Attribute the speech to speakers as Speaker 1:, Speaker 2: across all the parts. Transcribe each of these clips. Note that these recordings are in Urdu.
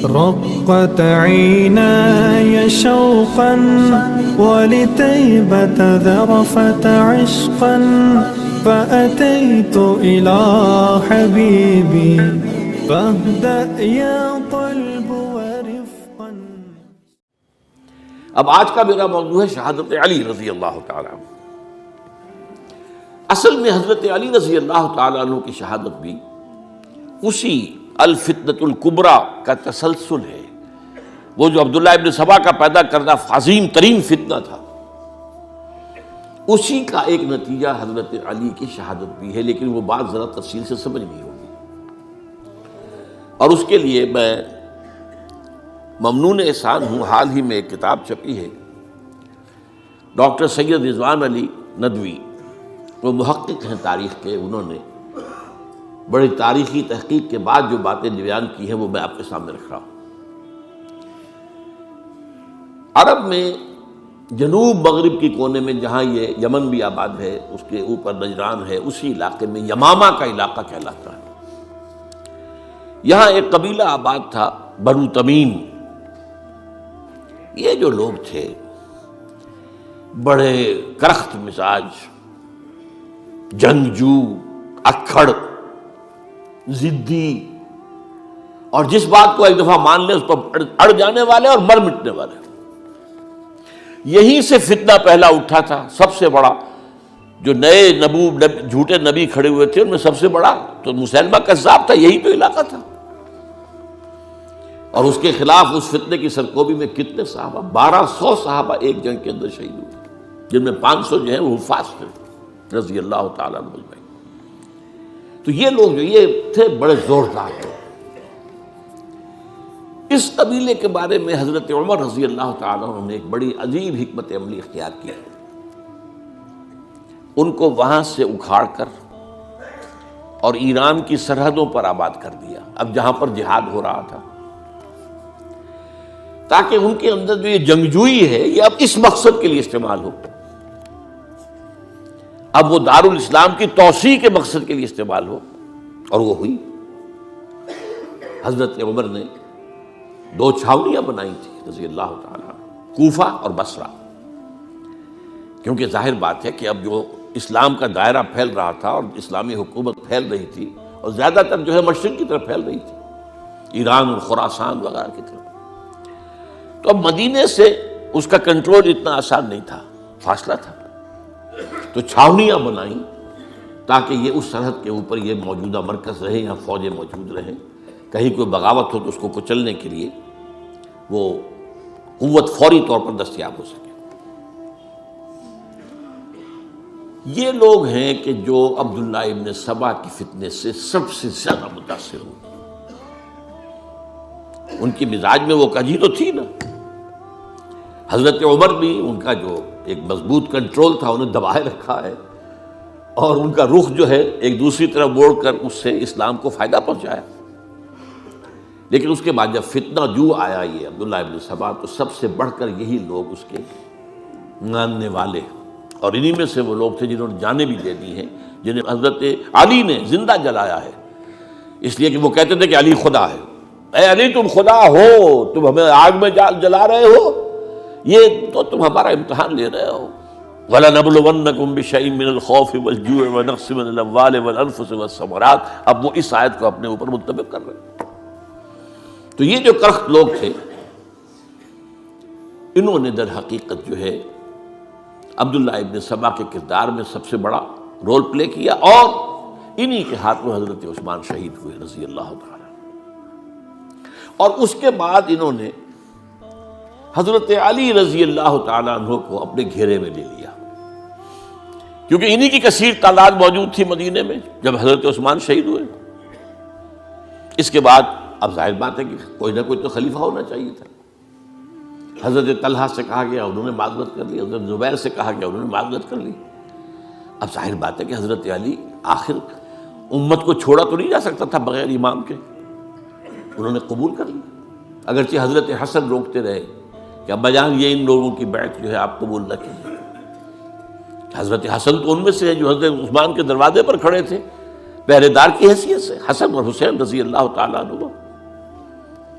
Speaker 1: رقت عيناي شوقا ولطيبة ذرفت عشقا فأتيت إلى حبيبي فاهدأ يا قلب ورفقا.
Speaker 2: اب آج کا میرا موضوع ہے شہادت علی رضی اللہ تعالیٰ عنہ. اصل میں حضرت علی رضی اللہ تعالیٰ عنہ کی شہادت بھی اسی الفتنۃ الکبریٰ کا تسلسل ہے. وہ جو عبداللہ ابن سبا کا پیدا کردہ عظیم ترین فتنہ تھا، اسی کا ایک نتیجہ حضرت علی کی شہادت بھی ہے، لیکن وہ بات ذرا تفصیل سے سمجھنی ہوگی. اور اس کے لیے میں ممنون احسان ہوں، حال ہی میں ایک کتاب چھپی ہے، ڈاکٹر سید رضوان علی ندوی، وہ محقق ہیں تاریخ کے، انہوں نے بڑی تاریخی تحقیق کے بعد جو باتیں بیان کی ہیں وہ میں آپ کے سامنے رکھ رہا ہوں. عرب میں جنوب مغرب کی کونے میں جہاں یہ یمن بھی آباد ہے، اس کے اوپر نجران ہے، اسی علاقے میں یمامہ کا علاقہ کہلاتا ہے. یہاں ایک قبیلہ آباد تھا، بنو تمیم. یہ جو لوگ تھے بڑے کرخت مزاج، جنگجو، اکھڑ، ضدی، اور جس بات کو ایک دفعہ مان لے اس پر اڑ جانے والے اور مر مٹنے والے. یہیں سے فتنہ پہلا اٹھا تھا. سب سے بڑا جو نئے جھوٹے نبی کھڑے ہوئے تھے ان میں سب سے بڑا تو مسلمہ کذاب تھا. یہی تو علاقہ تھا. اور اس کے خلاف اس فتنے کی سرکوبی میں کتنے صحابہ، 1200 صحابہ ایک جنگ کے اندر شہید ہوئے، جن میں 500 جو ہیں وہ حفاظ تھے رضی اللہ تعالیٰ عنہ اجمعین. تو یہ لوگ جو یہ تھے بڑے زوردار تھے. اس قبیلے کے بارے میں حضرت عمر رضی اللہ تعالیٰ عنہ نے ایک بڑی عجیب حکمت عملی اختیار کی. ان کو وہاں سے اکھاڑ کر اور ایران کی سرحدوں پر آباد کر دیا، اب جہاں پر جہاد ہو رہا تھا، تاکہ ان کے اندر جو یہ جنگجوئی ہے یہ اب اس مقصد کے لیے استعمال ہو. اب وہ دارالاسلام کی توسیع کے مقصد کے لیے استعمال ہو، اور وہ ہوئی. حضرت عمر نے 2 چھاونیاں بنائی تھی رضی اللہ تعالیٰ، کوفہ اور بصرہ. کیونکہ ظاہر بات ہے کہ اب جو اسلام کا دائرہ پھیل رہا تھا اور اسلامی حکومت پھیل رہی تھی، اور زیادہ تر جو ہے مشرق کی طرف پھیل رہی تھی، ایران اور خراسان وغیرہ کی طرف. تو اب مدینے سے اس کا کنٹرول اتنا آسان نہیں تھا، فاصلہ تھا. تو چھاونیاں بنائیں تاکہ یہ اس سرحد کے اوپر یہ موجودہ مرکز رہے، یہاں فوجیں موجود رہیں، کہیں کوئی بغاوت ہو تو اس کو کچلنے کے لیے وہ قوت فوری طور پر دستیاب ہو سکے. یہ لوگ ہیں کہ جو عبداللہ ابن سبا کی فتنے سے سب سے زیادہ متاثر ہوئے. ان کی مزاج میں وہ کجی تو تھی نا. حضرت عمر بھی ان کا جو ایک مضبوط کنٹرول تھا انہیں دبائے رکھا ہے، اور ان کا رخ جو ہے ایک دوسری طرف موڑ کر اس سے اسلام کو فائدہ پہنچایا. لیکن اس کے بعد جب فتنہ جو آیا یہ عبداللہ ابن سبا، تو سب سے بڑھ کر یہی لوگ اس کے ماننے والے، اور انہی میں سے وہ لوگ تھے جنہوں نے جانیں بھی دے دی ہیں، جنہیں حضرت علی نے زندہ جلایا ہے، اس لیے کہ وہ کہتے تھے کہ علی خدا ہے. اے علی تم خدا ہو، تم ہمیں آگ میں جلا رہے ہو، یہ تو تم ہمارا امتحان لے رہے ہو. وَلَنَبْلُوَنَّكُمْ بِشَيْءٍ مِّنَ الْخَوْفِ وَالْجُوعِ وَنَقْصٍ مِّنَ الْأَمْوَالِ وَالْأَنفُسِ وَالثَّمَرَاتِ. اب وہ اس آیت کو اپنے اوپر منطبق کر رہے ہیں. تو یہ جو کرخت لوگ تھے، انہوں نے در حقیقت جو ہے عبداللہ ابن سبا کے کردار میں سب سے بڑا رول پلے کیا، اور انہی کے ہاتھوں حضرت عثمان شہید ہوئے رضی اللہ تعالیٰ. اور اس کے بعد انہوں نے حضرت علی رضی اللہ تعالیٰ عنہ کو اپنے گھیرے میں لے لیا، کیونکہ انہی کی کثیر تعداد موجود تھی مدینے میں جب حضرت عثمان شہید ہوئے. اس کے بعد اب ظاہر بات ہے کہ کوئی نہ کوئی تو خلیفہ ہونا چاہیے تھا. حضرت طلحہ سے کہا گیا، انہوں نے معذرت کر لی. حضرت زبیر سے کہا گیا، انہوں نے معذرت کر لی. اب ظاہر بات ہے کہ حضرت علی آخر امت کو چھوڑا تو نہیں جا سکتا تھا بغیر امام کے. انہوں نے قبول کر لی، اگرچہ حضرت حسن روکتے رہے کہ ابا جان یہ ان لوگوں کی بیعت جو ہے آپ قبول نہ کیجیے. حضرت حسن تو ان میں سے ہے جو حضرت عثمان کے دروازے پر کھڑے تھے پہرے دار کی حیثیت سے، حسن اور حسین رضی اللہ تعالیٰ عنہ.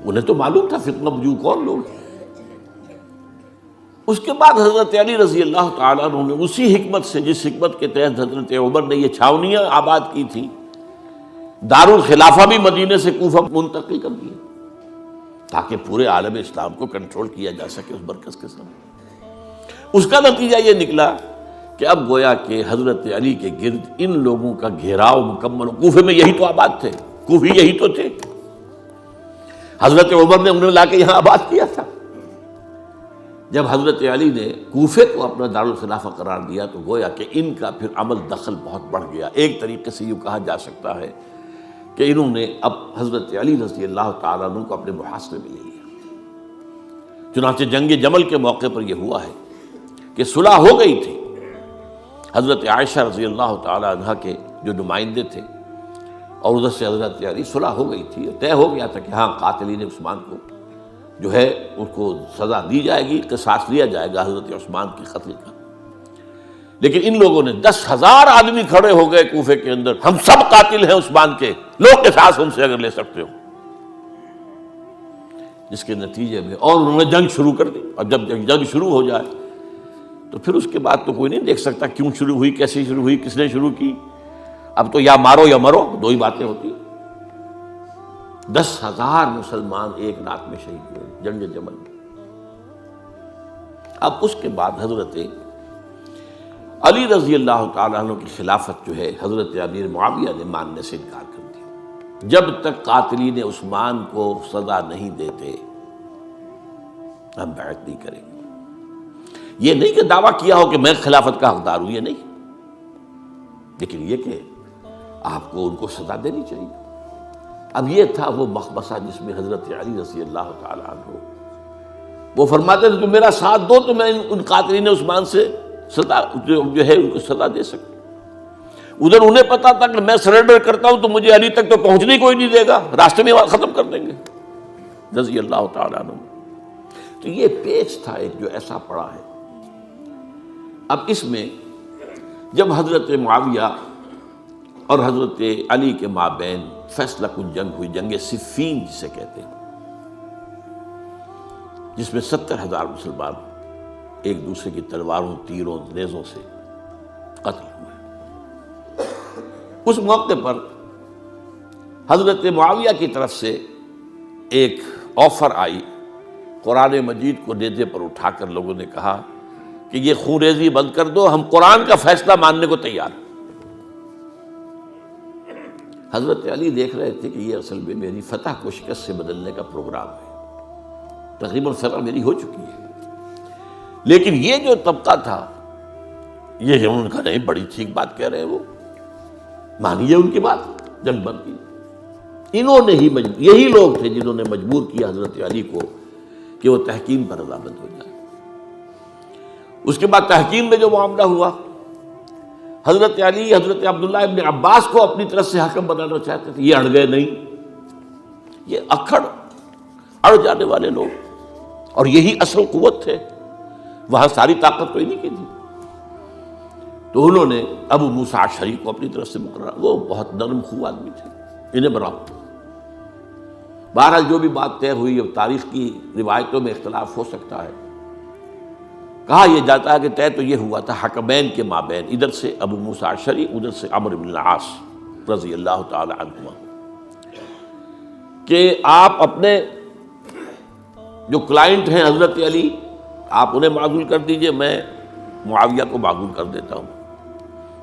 Speaker 2: انہیں تو معلوم تھا فتنہ وجوہ کون لوگ ہیں۔ اس کے بعد حضرت علی رضی اللہ تعالیٰ عنہ نے اسی حکمت سے، جس حکمت کے تحت حضرت عمر نے یہ چھاونیاں آباد کی تھی، دارالخلافہ بھی مدینے سے کوفہ منتقل کر دیا تاکہ پورے عالم اسلام کو کنٹرول کیا جا سکے اس مرکز کے ساتھ۔ اس کا نتیجہ یہ نکلا کہ اب گویا کہ حضرت علی کے گرد ان لوگوں کا گھیراؤ مکمل، کوفے میں یہی تو آباد تھے، کوفی یہی تو تھے، حضرت عمر نے انہیں لا کے یہاں آباد کیا تھا۔ جب حضرت علی نے کوفے کو اپنا دارالخلافہ قرار دیا تو گویا کہ ان کا پھر عمل دخل بہت بڑھ گیا۔ ایک طریقے سے یہ کہا جا سکتا ہے کہ انہوں نے اب حضرت علی رضی اللہ تعالیٰ عنہ کو اپنے محاصرے میں لے لیا۔ چنانچہ جنگ جمل کے موقع پر یہ ہوا ہے کہ صلح ہو گئی تھی، حضرت عائشہ رضی اللہ تعالیٰ عنہ کے جو نمائندے تھے اور ادھر سے حضرت علی، صلح ہو گئی تھی، طے ہو گیا تھا کہ ہاں قاتلین عثمان کو جو ہے ان کو سزا دی جائے گی، قصاص لیا جائے گا حضرت عثمان کی قتل کا۔ لیکن ان لوگوں نے 10,000 آدمی کھڑے ہو گئے کوفے کے اندر، ہم سب قاتل ہیں عثمان کے، لوگ قصاص ہم سے اگر لے سکتے ہو، جس کے نتیجے میں اور انہوں نے جنگ شروع کر دی۔ اور جب جنگ شروع ہو جائے تو پھر اس کے بعد تو کوئی نہیں دیکھ سکتا کیوں شروع ہوئی، کیسے شروع ہوئی، کس نے شروع کی۔ اب تو یا مارو یا مرو، دو ہی باتیں ہوتی۔ 10,000 مسلمان ایک رات میں شہید ہوئے جنگ جمل میں۔ اب اس کے بعد حضرت علی رضی اللہ تعالیٰ عنہ کی خلافت جو ہے حضرت امیر معاویہ نے ماننے سے انکار کر دیا۔ جب تک قاتلین عثمان کو سزا نہیں دیتے ہم بیعت نہیں کریں گے۔ یہ نہیں کہ دعویٰ کیا ہو کہ میں خلافت کا حقدار ہوں، یہ نہیں، لیکن یہ کہ آپ کو ان کو سزا دینی چاہیے۔ اب یہ تھا وہ مخمصہ جس میں حضرت علی رضی اللہ تعالیٰ عنہ وہ فرماتے تھے تم میرا ساتھ دو تو میں ان قاتلین عثمان سے سزا جو ہے ان کو سزا دے سکتا۔ ادھر انہیں پتا تھا کہ میں سرنڈر کرتا ہوں تو مجھے علی تک تو پہنچنے کوئی نہیں دے گا، راستے میں ختم کر دیں گے رضی اللہ تعالیٰ عنہ۔ تو یہ پیچ تھا ایک جو ایسا پڑا ہے۔ اب اس میں جب حضرت معاویہ اور حضرت علی کے مابین فیصلہ کن جنگ ہوئی، جنگ صفین جسے کہتے ہیں، جس میں 70,000 مسلمان ایک دوسرے کی تلواروں، تیروں، نیزوں سے قتل ہوئے۔ اس موقع پر حضرت معاویہ کی طرف سے ایک آفر آئی، قرآن مجید کو نیزے پر اٹھا کر لوگوں نے کہا کہ یہ خون ریزی بند کر دو، ہم قرآن کا فیصلہ ماننے کو تیار ہیں۔ حضرت علی دیکھ رہے تھے کہ یہ اصل میں میری فتح کو شکست سے بدلنے کا پروگرام ہے، تقریباً فتح میری ہو چکی ہے، لیکن یہ جو طبقہ تھا یہ انہوں نے کہا نہیں بڑی ٹھیک بات کہہ رہے ہیں، وہ مانیے ان کی بات، جنگ بند کی۔ انہوں نے ہی یہی لوگ تھے جنہوں نے مجبور کیا حضرت علی کو کہ وہ تحکیم پر رضامند ہو جائے۔ اس کے بعد تحکیم میں جو معاملہ ہوا، حضرت علی حضرت عبداللہ ابن عباس کو اپنی طرف سے حکم بنانا چاہتے تھے، یہ اڑ گئے نہیں۔ یہ اڑ جانے والے لوگ، اور یہی اصل قوت تھے، وہاں ساری طاقت تو انہی کی تھی۔ تو انہوں نے ابو موسیٰ اشعری کو اپنی طرف سے مقرر، وہ بہت نرم خو آدمی تھے، انہیں بناؤ۔ بہرحال جو بھی بات طے ہوئی، اب تاریخ کی روایتوں میں اختلاف ہو سکتا ہے، کہا یہ جاتا ہے کہ طے تو یہ ہوا تھا حکمین کے مابین، ادھر سے ابو موسیٰ اشعری، ادھر سے عمرو بن العاص رضی اللہ تعالی عنہما، کہ آپ اپنے جو کلائنٹ ہیں حضرت علی آپ انہیں معزول کر دیجئے، میں معاویہ کو معزول کر دیتا ہوں،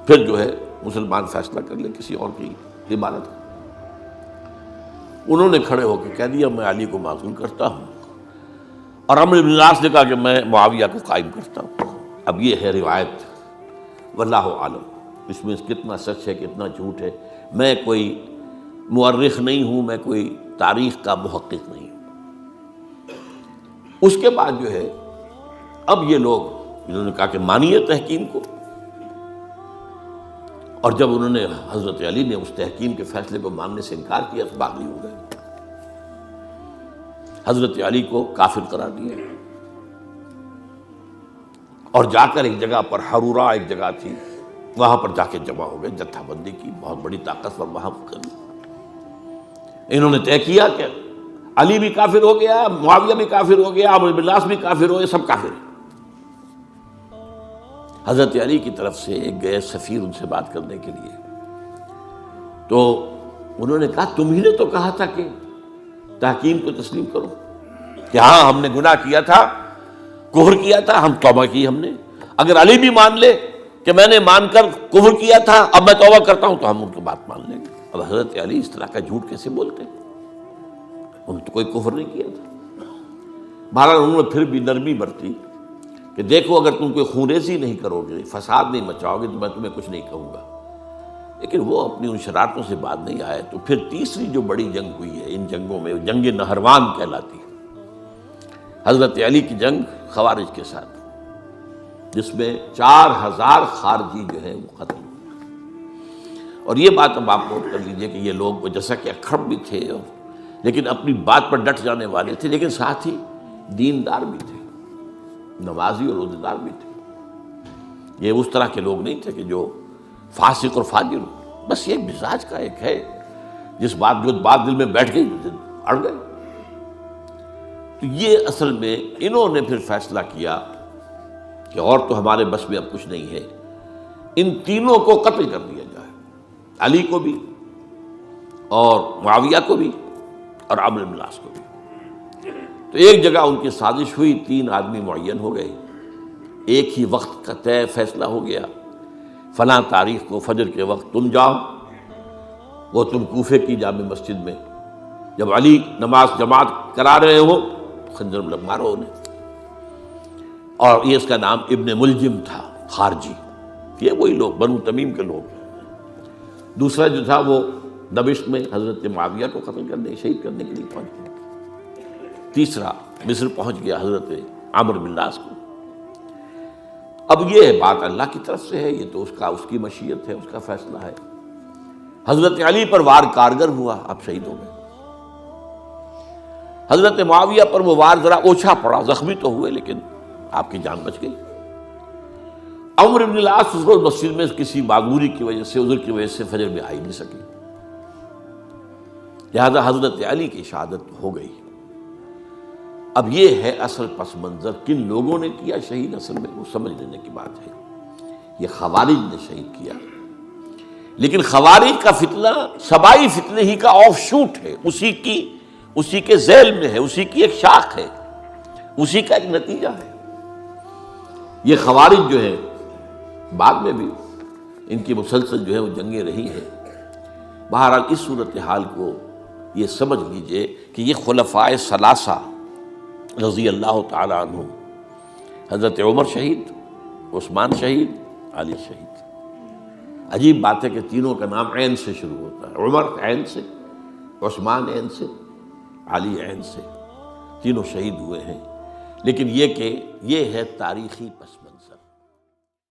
Speaker 2: پھر جو ہے مسلمان فیصلہ کر لیں کسی اور کی عبادت۔ انہوں نے کھڑے ہو کے کہہ دیا میں علی کو معزول کرتا ہوں، اور عمرو بن العاص نے کہا کہ میں معاویہ کو قائم کرتا ہوں۔ اب یہ ہے روایت، واللہ عالم اس میں کتنا سچ ہے کتنا جھوٹ ہے، میں کوئی مورخ نہیں ہوں، میں کوئی تاریخ کا محقق نہیں ہوں۔ اس کے بعد جو ہے اب یہ لوگ انہوں نے کہا کہ مانیے تحکیم کو، اور جب انہوں نے حضرت علی نے اس تحکیم کے فیصلے کو ماننے سے انکار کیا تو باغی ہو گئے، حضرت علی کو کافر قرار دیا، اور جا کر ایک جگہ پر حرورہ ایک جگہ تھی وہاں پر جا کے جمع ہو گئے، جتھا بندی کی، بہت بڑی طاقت پر وہاں کر۔ انہوں نے طے کیا کہ علی بھی کافر ہو گیا، معاویہ بھی کافر ہو گیا، عمرو بن العاص بھی کافر ہو گئے، سب کافر ہیں۔ حضرت علی کی طرف سے ایک گئے سفیر ان سے بات کرنے کے لیے، تو انہوں نے کہا تم ہی نے تو کہا تھا کہ تحکیم کو تسلیم کرو، کہ ہاں ہم نے گناہ کیا تھا، کفر کیا تھا، ہم توبہ کی ہم نے، اگر علی بھی مان لے کہ میں نے مان کر کفر کیا تھا اب میں توبہ کرتا ہوں تو ہم ان کی بات مان لیں گے۔ اب حضرت علی اس طرح کا جھوٹ کیسے بولتے ہیں؟ انہوں نے تو کوئی کفر نہیں کیا تھا۔ بہرحال انہوں نے پھر بھی نرمی برتی کہ دیکھو اگر تم کوئی خونریزی نہیں کرو گے، فساد نہیں مچاؤ گے تو میں تمہیں کچھ نہیں کہوں گا، لیکن وہ اپنی ان شرارتوں سے بعد نہیں آئے۔ تو پھر تیسری جو بڑی جنگ ہوئی ہے ان جنگوں میں، جنگ نہروان کہلاتی ہے، حضرت علی کی جنگ خوارج کے ساتھ، جس میں 4000 خارجی جو ہیں وہ ختم ہوئے۔ اور یہ بات اب آپ نوٹ کر لیجئے کہ یہ لوگ جیسا کہ اکھڑ بھی تھے لیکن اپنی بات پر ڈٹ جانے والے تھے، لیکن ساتھ ہی دیندار بھی تھے، نمازی اور روزہ دار بھی تھے۔ یہ اس طرح کے لوگ نہیں تھے کہ جو فاسق اور فاجر ہو، بس یہ مزاج کا ایک ہے، جو بات دل میں بیٹھ گئی اڑ گئے۔ تو یہ اصل میں انہوں نے پھر فیصلہ کیا کہ اور تو ہمارے بس میں اب کچھ نہیں ہے، ان تینوں کو قتل کر دیا جائے، علی کو بھی اور معاویہ کو بھی اور عمرو بن العاص کو بھی۔ تو ایک جگہ ان کی سازش ہوئی، 3 آدمی معین ہو گئے، ایک ہی وقت کا طے فیصلہ ہو گیا، فلاں تاریخ کو فجر کے وقت تم جاؤ، وہ تم کوفے کی جامع مسجد میں، جب علی نماز جماعت کرا رہے ہو خنجر مارو انہیں۔ اور یہ اس کا نام ابن ملجم تھا، خارجی، یہ وہی لوگ بنو تمیم کے لوگ۔ دوسرا جو تھا وہ دمشق میں حضرت معاویہ کو قتل کرنے، شہید کرنے کے لیے پہنچ گیا۔ تیسرا مصر پہنچ گیا حضرت عمرو بن العاص کو۔ اب یہ بات اللہ کی طرف سے ہے، یہ تو اس کی مشیت ہے، اس کا فیصلہ ہے۔ حضرت علی پر وار کارگر ہوا، اب شہید ہو گئے۔ حضرت معاویہ پر وہ وار ذرا اوچھا پڑا، زخمی تو ہوئے لیکن آپ کی جان بچ گئی۔ عمرو بن العاص اس روز مسجد میں کسی معذوری کی وجہ سے، عذر کی وجہ سے فجر میں آئی نہیں سکی، لہذا حضرت علی کی شہادت ہو گئی۔ اب یہ ہے اصل پس منظر، کن لوگوں نے کیا شہید، اصل میں وہ سمجھ لینے کی بات ہے۔ یہ خوارج نے شہید کیا، لیکن خوارج کا فتنہ سبائی فتنے ہی کا آف شوٹ ہے، اسی کے ذیل میں ہے، اسی کی ایک شاخ ہے، اسی کا ایک نتیجہ ہے۔ یہ خوارج جو ہے بعد میں بھی ان کی مسلسل جو ہے وہ جنگیں رہی ہیں۔ بہرحال اس صورتحال کو یہ سمجھ لیجئے کہ یہ خلفائے ثلاثہ رضی اللہ تعالی عنہ، حضرت عمر شہید، عثمان شہید، علی شہید۔ عجیب بات ہے کہ تینوں کا نام عین سے شروع ہوتا ہے، عمر عین سے، عثمان عین سے، علی عین سے، تینوں شہید ہوئے ہیں۔ لیکن یہ کہ یہ ہے تاریخی پس منظر۔